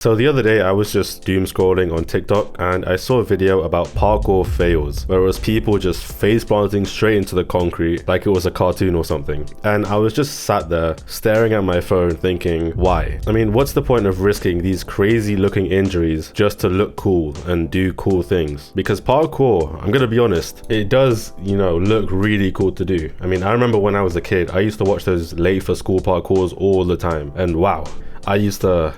So the other day I was just doom scrolling on TikTok and I saw a video about parkour fails where it was people just face planting straight into the concrete like it was a cartoon or something. And I was just sat there staring at my phone thinking, why? I mean, what's the point of risking these crazy looking injuries just to look cool and do cool things? Because parkour, I'm gonna be honest, it does, look really cool to do. I mean, I remember when I was a kid, I used to watch those late for school parkours all the time. And wow, I used to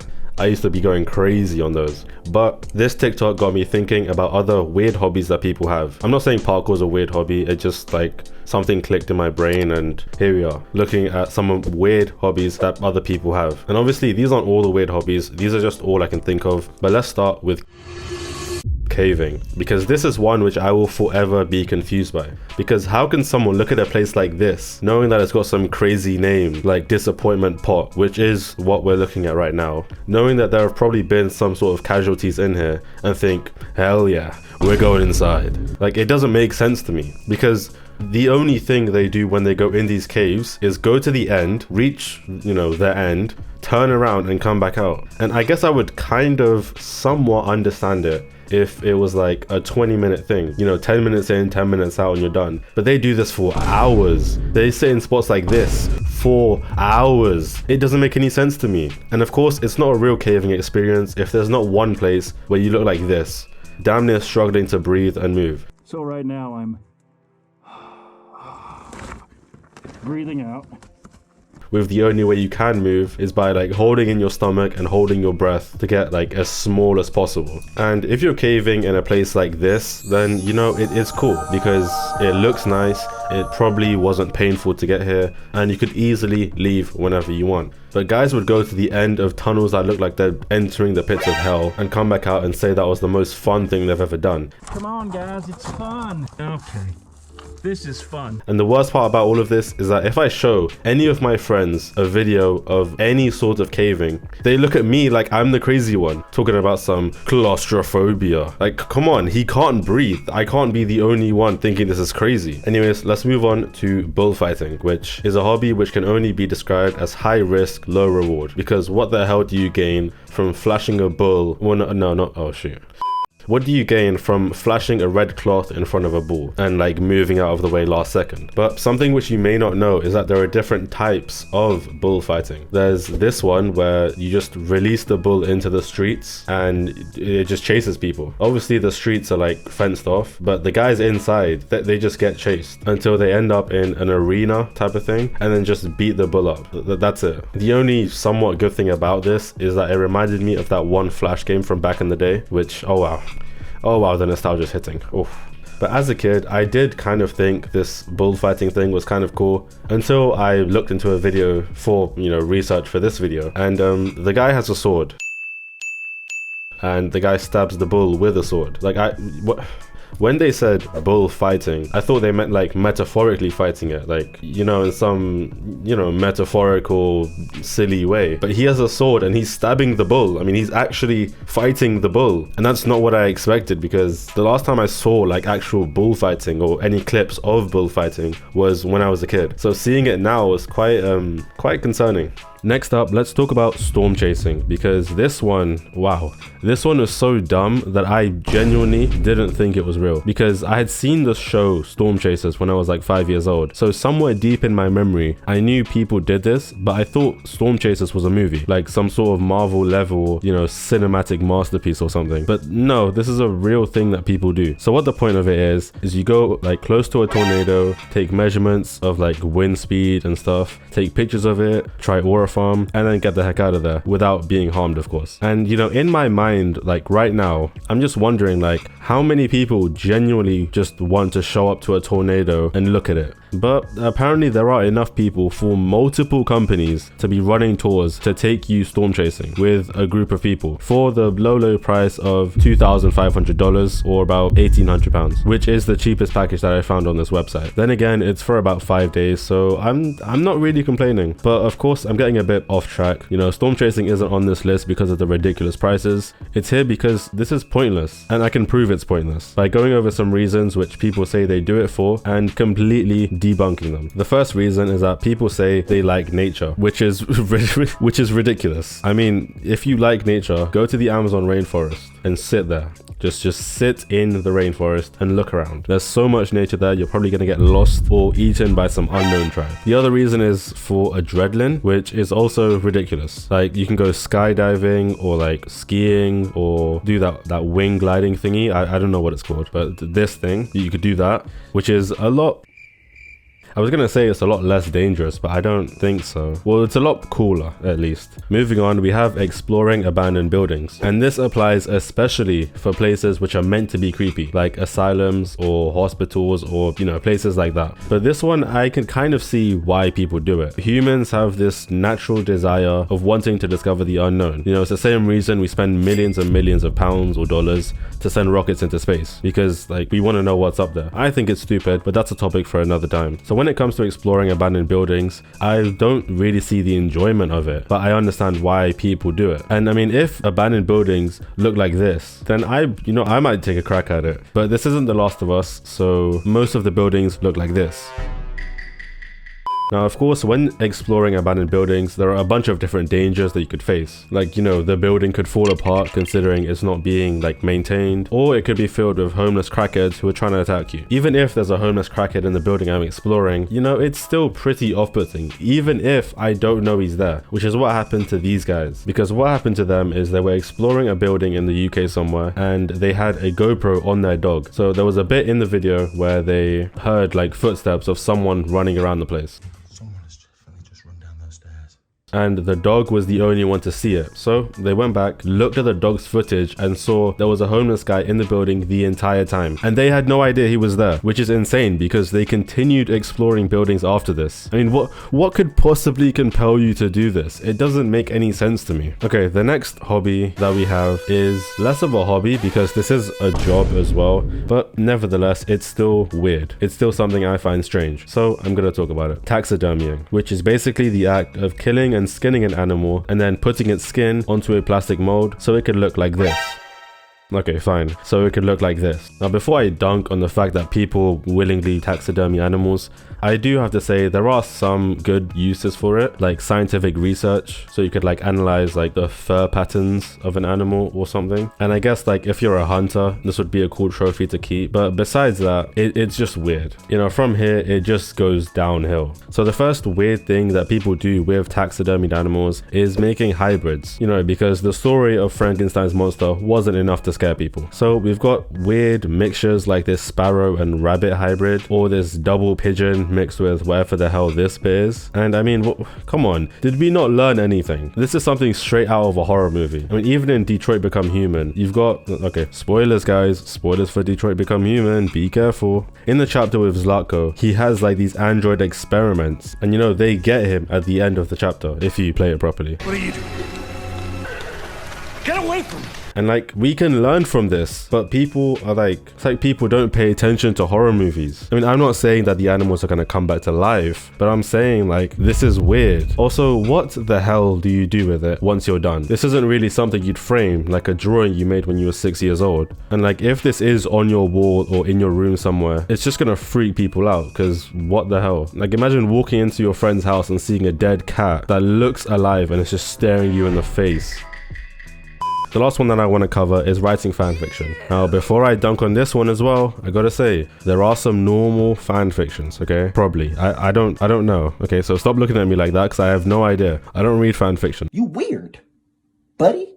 be going crazy on those. But this TikTok got me thinking about other weird hobbies that people have. I'm not saying parkour is a weird hobby, it just like something clicked in my brain and here we are, looking at some weird hobbies that other people have. And obviously these aren't all the weird hobbies, these are just all I can think of. But let's start with caving, because this is one which I will forever be confused by. Because how can someone look at a place like this knowing that it's got some crazy name like Disappointment Pot, which is what we're looking at right now, knowing that there have probably been some sort of casualties in here, and think, hell yeah, we're going inside? Like, it doesn't make sense to me, because the only thing they do when they go in these caves is go to the end, reach their end, turn around and come back out. And I guess I would kind of somewhat understand it if it was like a 20-minute thing, 10 minutes in, 10 minutes out and you're done. But they do this for hours. They sit in spots like this for hours. It doesn't make any sense to me. And of course, it's not a real caving experience if there's not one place where you look like this, damn near struggling to breathe and move. So right now I'm breathing out. With the only way you can move is by like holding in your stomach and holding your breath to get like as small as possible. And if you're caving in a place like this, then it is cool because it looks nice, it probably wasn't painful to get here, and you could easily leave whenever you want. But guys would go to the end of tunnels that look like they're entering the pits of hell and come back out and say that was the most fun thing they've ever done. Come on guys, it's fun. Okay. This is fun. And the worst part about all of this is that if I show any of my friends a video of any sort of caving, they look at me like I'm the crazy one, talking about some claustrophobia. Like, come on, he can't breathe. I can't be the only one thinking this is crazy. Anyways, let's move on to bullfighting, which is a hobby which can only be described as high risk, low reward. Because what the hell do you gain from flashing a bull? Well, oh shoot. What do you gain from flashing a red cloth in front of a bull and like moving out of the way last second? But something which you may not know is that there are different types of bullfighting. There's this one where you just release the bull into the streets and it just chases people. Obviously the streets are like fenced off, but the guys inside, they just get chased until they end up in an arena type of thing and then just beat the bull up. That's it. The only somewhat good thing about this is that it reminded me of that one Flash game from back in the day, which, oh wow, the nostalgia's hitting. Oof. But as a kid, I did kind of think this bullfighting thing was kind of cool until I looked into a video for, research for this video. And the guy has a sword. And the guy stabs the bull with a sword. Like, when they said bullfighting, I thought they meant like metaphorically fighting it, like, in some, metaphorical, silly way. But he has a sword and he's stabbing the bull. I mean, he's actually fighting the bull. And that's not what I expected, because the last time I saw like actual bullfighting or any clips of bullfighting was when I was a kid. So seeing it now was quite concerning. Next up, let's talk about storm chasing, because this one, wow, this one was so dumb that I genuinely didn't think it was real, because I had seen the show Storm Chasers when I was like 5 years old. So somewhere deep in my memory, I knew people did this, but I thought Storm Chasers was a movie, like some sort of Marvel level, cinematic masterpiece or something. But no, this is a real thing that people do. So what the point of it is you go like close to a tornado, take measurements of like wind speed and stuff, take pictures of it, try aura farm, and then get the heck out of there without being harmed, of course. And in my mind, like right now, I'm just wondering like how many people genuinely just want to show up to a tornado and look at it. But apparently there are enough people for multiple companies to be running tours to take you storm chasing with a group of people for the low price of $2,500 or about £1,800, which is the cheapest package that I found on this website. Then again, it's for about 5 days, so I'm not really complaining. But of course, I'm getting a bit off track. Storm chasing isn't on this list because of the ridiculous prices. It's here because this is pointless, and I can prove it's pointless by going over some reasons which people say they do it for and completely debunking them. The first reason is that people say they like nature, which is which is ridiculous. I mean, if you like nature, go to the Amazon rainforest and sit there. Just sit in the rainforest and look around. There's so much nature there, you're probably gonna get lost or eaten by some unknown tribe. The other reason is for adrenaline, which is also ridiculous. Like, you can go skydiving or like skiing or do that wing gliding thingy. I don't know what it's called, but this thing, you could do that, which is a lot. I was gonna say it's a lot less dangerous, but I don't think so. Well, it's a lot cooler, at least. Moving on, we have exploring abandoned buildings. And this applies especially for places which are meant to be creepy, like asylums or hospitals or, you know, places like that. But this one, I can kind of see why people do it. Humans have this natural desire of wanting to discover the unknown. You know, it's the same reason we spend millions and millions of pounds or dollars to send rockets into space, because like we want to know what's up there. I think it's stupid, but that's a topic for another time. So when it comes to exploring abandoned buildings, I don't really see the enjoyment of it, but I understand why people do it. And I mean, if abandoned buildings look like this, then I might take a crack at it. But this isn't The Last of Us, so most of the buildings look like this. Now, of course, when exploring abandoned buildings, there are a bunch of different dangers that you could face. Like, you know, the building could fall apart considering it's not being like maintained, or it could be filled with homeless crackheads who are trying to attack you. Even if there's a homeless crackhead in the building I'm exploring, you know, it's still pretty off-putting, even if I don't know he's there, which is what happened to these guys. Because what happened to them is they were exploring a building in the UK somewhere, and they had a GoPro on their dog. So there was a bit in the video where they heard like footsteps of someone running around the place. And the dog was the only one to see it. So they went back, looked at the dog's footage, and saw there was a homeless guy in the building the entire time. And they had no idea he was there, which is insane because they continued exploring buildings after this. I mean, what could possibly compel you to do this? It doesn't make any sense to me. Okay, the next hobby that we have is less of a hobby because this is a job as well, but nevertheless, it's still weird. It's still something I find strange. So I'm gonna talk about it. Taxidermying, which is basically the act of killing and skinning an animal and then putting its skin onto a plastic mold so it could look like this. Okay, fine. So it could look like this. Now, before I dunk on the fact that people willingly taxidermy animals, I do have to say there are some good uses for it, like scientific research. So you could like analyze like the fur patterns of an animal or something. And I guess like if you're a hunter, this would be a cool trophy to keep. But besides that, it's just weird. You know, from here, it just goes downhill. So the first weird thing that people do with taxidermied animals is making hybrids, you know, because the story of Frankenstein's monster wasn't enough to scare people. So we've got weird mixtures like this sparrow and rabbit hybrid, or this double pigeon mixed with whatever the hell this bit is. And I mean, come on, did we not learn anything? This is something straight out of a horror movie. I mean, even in Detroit Become Human, you've got, okay, spoilers guys, spoilers for Detroit Become Human, be careful. In the chapter with Zlatko, he has like these android experiments, and you know, they get him at the end of the chapter if you play it properly. What are you doing? Get away from me! And like, we can learn from this, but people are like, it's like people don't pay attention to horror movies. I mean, I'm not saying that the animals are gonna come back to life, but I'm saying like, this is weird. Also, what the hell do you do with it once you're done? This isn't really something you'd frame, like a drawing you made when you were 6 years old. And like, if this is on your wall or in your room somewhere, it's just gonna freak people out, because what the hell? Like, imagine walking into your friend's house and seeing a dead cat that looks alive and it's just staring you in the face. The last one that I want to cover is writing fanfiction. Now, before I dunk on this one as well, I gotta say, there are some normal fanfictions, okay? Probably. I don't know. Okay, so stop looking at me like that because I have no idea. I don't read fanfiction. You weird, buddy.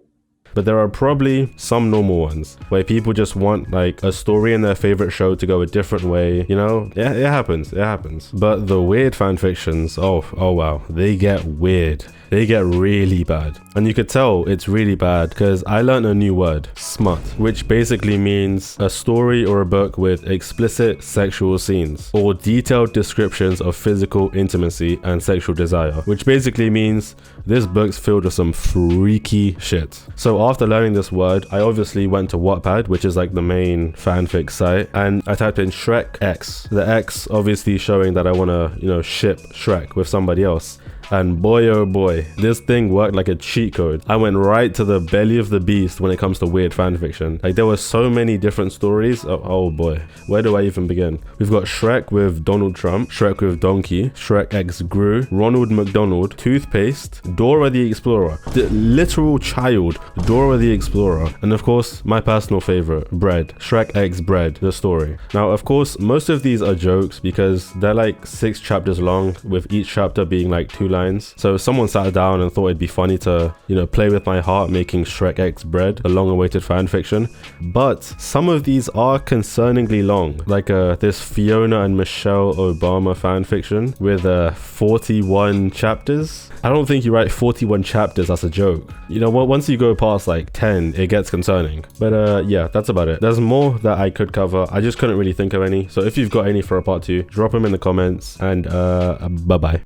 But there are probably some normal ones where people just want like a story in their favorite show to go a different way, you know? Yeah, it happens. But the weird fanfictions, oh wow, they get weird. They get really bad. And you could tell it's really bad because I learned a new word, smut, which basically means a story or a book with explicit sexual scenes or detailed descriptions of physical intimacy and sexual desire, which basically means this book's filled with some freaky shit. So after learning this word, I obviously went to Wattpad, which is like the main fanfic site, and I typed in Shrek X. The X obviously showing that I want to, you know, ship Shrek with somebody else. And boy, oh boy, this thing worked like a cheat code. I went right to the belly of the beast when it comes to weird fanfiction. Like, there were so many different stories. Oh boy, where do I even begin? We've got Shrek with Donald Trump, Shrek with Donkey, Shrek X Gru, Ronald McDonald, Toothpaste, Dora the Explorer, the literal child, Dora the Explorer, and of course, my personal favorite, Bread, Shrek X Bread, the story. Now, of course, most of these are jokes because they're like 6 chapters long, with each chapter being like 2 lines. So someone sat down and thought it'd be funny to, you know, play with my heart making Shrek X Bread, a long-awaited fanfiction. But some of these are concerningly long, like this Fiona and Michelle Obama fanfiction with 41 chapters. I don't think you write 41 chapters as a joke. You know, once you go past like 10, it gets concerning. But yeah, that's about it. There's more that I could cover. I just couldn't really think of any. So if you've got any for a part 2, drop them in the comments, and bye bye.